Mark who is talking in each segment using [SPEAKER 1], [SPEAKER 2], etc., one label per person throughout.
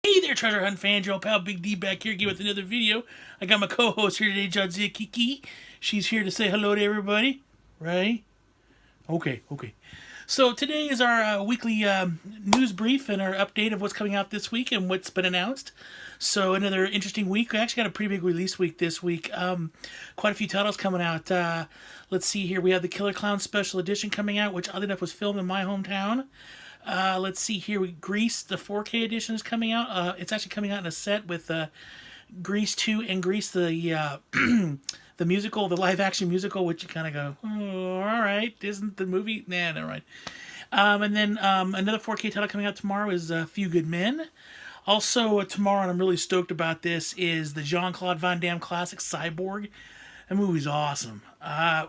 [SPEAKER 1] Hey there, treasure hunt fans, your old pal Big D back here again with another video. I got my co-host here today, Jadzia Kiki. She's here to say hello to everybody, right? Okay. So today is our weekly news brief and our update of what's coming out this week and what's been announced. So another interesting week. We actually got a pretty big release week this week. Quite a few titles coming out. Let's see here. We have the Killer Clown Special Edition coming out, which oddly enough was filmed in my hometown. Let's see here. Grease, the 4K edition is coming out. It's actually coming out in a set with Grease 2 and Grease the the musical, the live action musical, which you kind of go, oh, all right, isn't the movie? Nah, never mind. And then another 4K title coming out tomorrow is A Few Good Men. Also tomorrow, and I'm really stoked about this, is the Jean-Claude Van Damme classic Cyborg. That movie's awesome.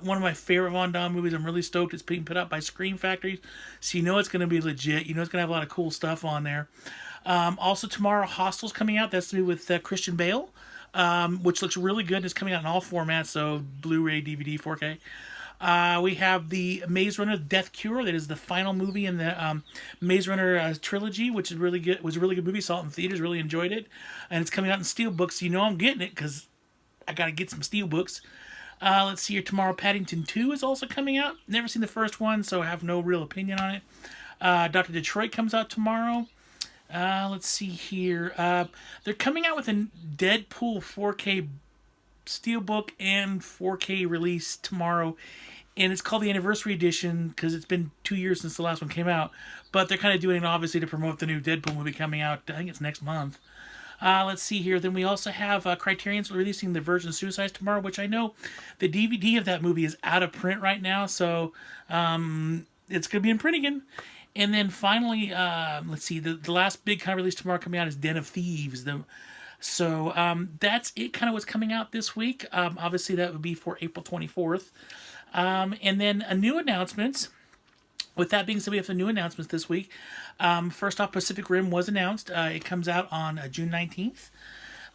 [SPEAKER 1] One of my favorite Von Damme movies. I'm really stoked. It's being put out by Scream Factory, so you know it's going to be legit. You know it's going to have a lot of cool stuff on there. Also tomorrow, Hostel's coming out. That's going to be with Christian Bale, which looks really good. It's coming out in all formats, so Blu-ray, DVD, 4K. We have the Maze Runner Death Cure. That is the final movie in the Maze Runner trilogy, which is really good. It was a really good movie. Saw it in theaters. Really enjoyed it. And it's coming out in Steelbook, so you know I'm getting it because I got to get some Steelbooks. Let's see here. Tomorrow, Paddington 2 is also coming out. Never seen the first one, so I have no real opinion on it. Dr. Detroit comes out tomorrow. Let's see here. They're coming out with a Deadpool 4K Steelbook and 4K release tomorrow. And it's called the Anniversary Edition because it's been 2 years since the last one came out. But they're kind of doing it, obviously, to promote the new Deadpool movie coming out. I think it's next month. Let's see here. Then we also have Criterion's releasing The Virgin Suicides tomorrow, which I know the DVD of that movie is out of print right now, so it's going to be in print again. And then finally, let's see, the last big kind of release tomorrow coming out is Den of Thieves. So that's it, kind of what's coming out this week. Obviously, that would be for April 24th. And then a new announcements. With that being said, we have some new announcements this week. First off, Pacific Rim was announced. It comes out on June 19th.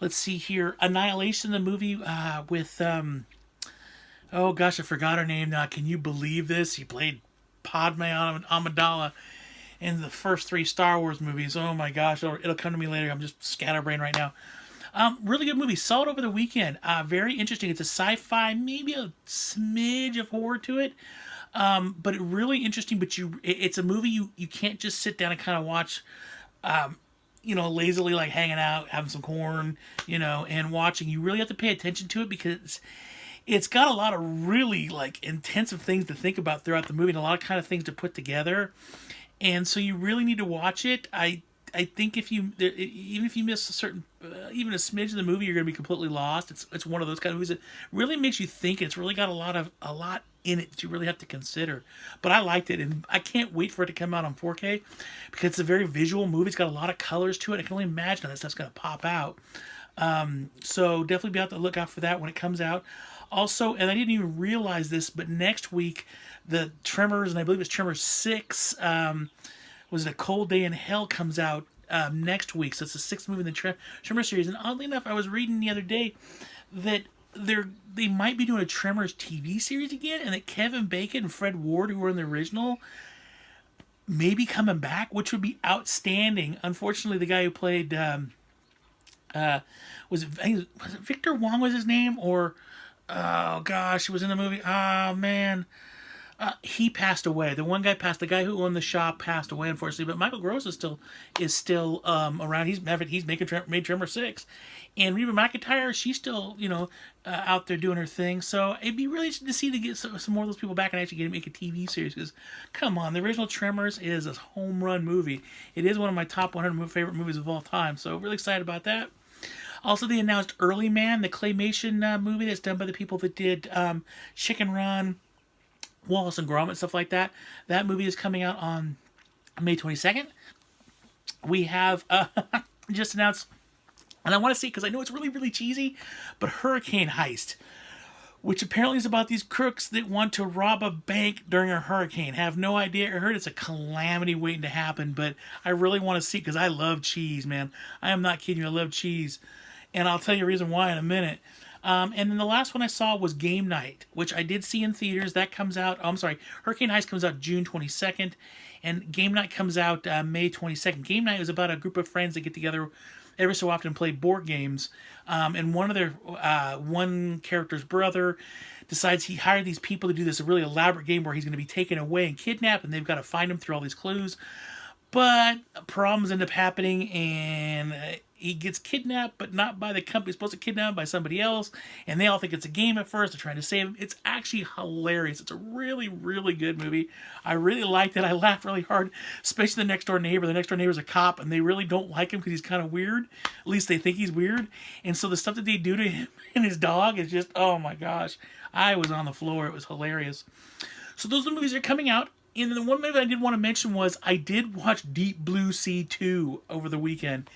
[SPEAKER 1] Let's see here. Annihilation, the movie with, oh gosh, I forgot her name now. Can you believe this? She played Padme Amidala in the first 3 Star Wars movies. Oh my gosh, it'll come to me later. I'm just scatterbrained right now. Really good movie. Saw it over the weekend. Very interesting. It's a sci-fi, maybe a smidge of horror to it. But really interesting, but it's a movie you can't just sit down and kind of watch, lazily, like hanging out, having some corn, and watching. You really have to pay attention to it because it's got a lot of really like intensive things to think about throughout the movie and a lot of kind of things to put together. And so you really need to watch it. I think even if you miss a certain, even a smidge of the movie, you're going to be completely lost. It's one of those kind of movies that really makes you think. It's really got a lot in it that you really have to consider. But I liked it, and I can't wait for it to come out on 4K because it's a very visual movie. It's got a lot of colors to it. I can only imagine how that stuff's going to pop out. So definitely be on the lookout for that when it comes out. Also, and I didn't even realize this, but next week, the Tremors, and I believe it's Tremors 6, was it A Cold Day in Hell, comes out next week. So it's the 6th movie in the Tremors series. And oddly enough, I was reading the other day that they might be doing a Tremors TV series again, and that Kevin Bacon and Fred Ward, who were in the original, may be coming back, which would be outstanding. Unfortunately, the guy who played was it Victor Wong was his name, or oh gosh, he was in the movie. Oh man. He passed away. The one guy passed. The guy who owned the shop passed away, unfortunately. But Michael Gross is still around. He's made Tremor 6, and Reba McEntire, she's still out there doing her thing. So it'd be really interesting to see to get some more of those people back and actually make a TV series. Because come on, the original Tremors is a home run movie. It is one of my top 100 favorite movies of all time. So really excited about that. Also, they announced Early Man, the claymation movie that's done by the people that did Chicken Run, Wallace and Gromit, stuff like that. That movie is coming out on May 22nd. We have just announced, and I want to see because I know it's really, really cheesy, but Hurricane Heist, which apparently is about these crooks that want to rob a bank during a hurricane. Have no idea. I heard it's a calamity waiting to happen, but I really want to see because I love cheese, man. I am not kidding you. I love cheese. And I'll tell you a reason why in a minute. And then the last one I saw was Game Night, which I did see in theaters. That comes out, oh, I'm sorry, Hurricane Heist comes out June 22nd, and Game Night comes out May 22nd. Game Night is about a group of friends that get together every so often and play board games. And one character's brother decides he hired these people to do this really elaborate game where he's going to be taken away and kidnapped, and they've got to find him through all these clues. But problems end up happening, and he gets kidnapped, but not by the company. He's supposed to kidnap him by somebody else, and they all think it's a game at first. They're trying to save him. It's actually hilarious. It's a really, really good movie. I really liked it. I laughed really hard, especially the next door neighbor. The next door neighbor's a cop, and they really don't like him because he's kind of weird. At least they think he's weird. And so the stuff that they do to him and his dog is just, oh my gosh. I was on the floor. It was hilarious. So those are the movies that are coming out. And the one movie I did want to mention was I did watch Deep Blue Sea 2 over the weekend.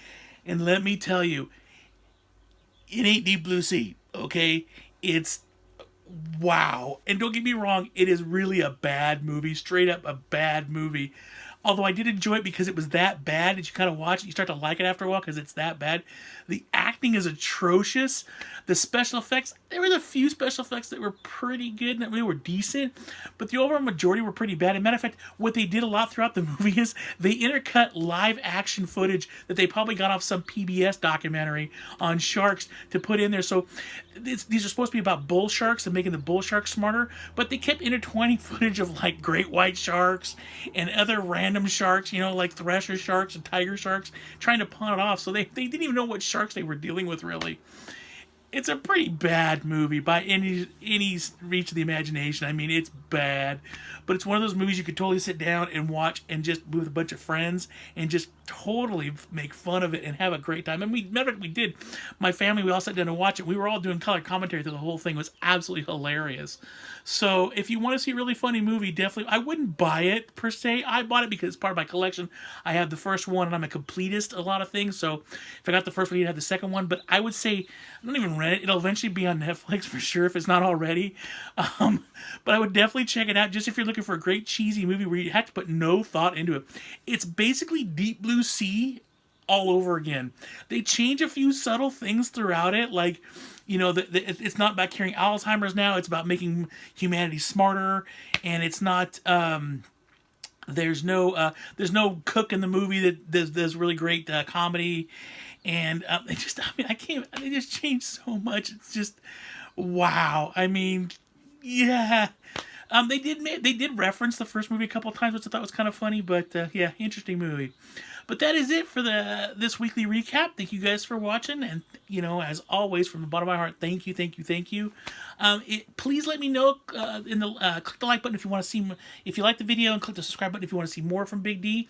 [SPEAKER 1] And let me tell you, it ain't Deep Blue Sea, okay? It's, wow. And don't get me wrong, it is really a bad movie. Straight up a bad movie. Although I did enjoy it because it was that bad that you kind of watch it, you start to like it after a while because it's that bad. The acting is atrocious. The special effects, there were a few special effects that were pretty good and they were decent, but the overall majority were pretty bad. As a matter of fact, what they did a lot throughout the movie is they intercut live action footage that they probably got off some PBS documentary on sharks to put in there. So these are supposed to be about bull sharks and making the bull sharks smarter, but they kept intertwining footage of like great white sharks and other random sharks, you know, like thresher sharks and tiger sharks, trying to pawn it off. So they didn't even know what sharks they were dealing with, really. It's a pretty bad movie by any reach of the imagination. I mean, it's bad, but it's one of those movies you could totally sit down and watch and just with a bunch of friends and just totally make fun of it and have a great time. And we did. My family, we all sat down and watched it. We were all doing color commentary through the whole thing. It was absolutely hilarious. So if you want to see a really funny movie, definitely, I wouldn't buy it per se. I bought it because it's part of my collection. I have the first one and I'm a completist a lot of things. So if I got the first one, you'd have the second one. But I would say, I don't even rent it. It'll eventually be on Netflix for sure if it's not already. But I would definitely check it out just if you're looking for a great cheesy movie where you have to put no thought into it. It's basically Deep Blue Sea all over again. They change a few subtle things throughout it, like, you know, it's not about curing Alzheimer's now. It's about making humanity smarter, and it's not. There's no cook in the movie that does really great comedy, and they just. I mean, I can't. They just changed so much. It's just wow. I mean, yeah. They did reference the first movie a couple of times, which I thought was kind of funny, but yeah, interesting movie. But that is it for this weekly recap. Thank you guys for watching, and you know, as always, from the bottom of my heart, thank you. Please let me know click the like button if you want to see, if you like the video, and click the subscribe button if you want to see more from Big D.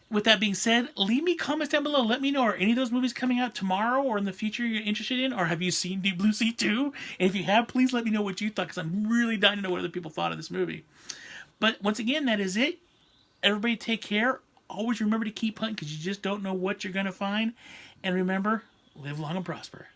[SPEAKER 1] With that being said, leave me comments down below. Let me know, are any of those movies coming out tomorrow or in the future you're interested in? Or have you seen Deep Blue Sea 2? And if you have, please let me know what you thought, because I'm really dying to know what other people thought of this movie. But once again, that is it. Everybody take care. Always remember to keep hunting, because you just don't know what you're going to find. And remember, live long and prosper.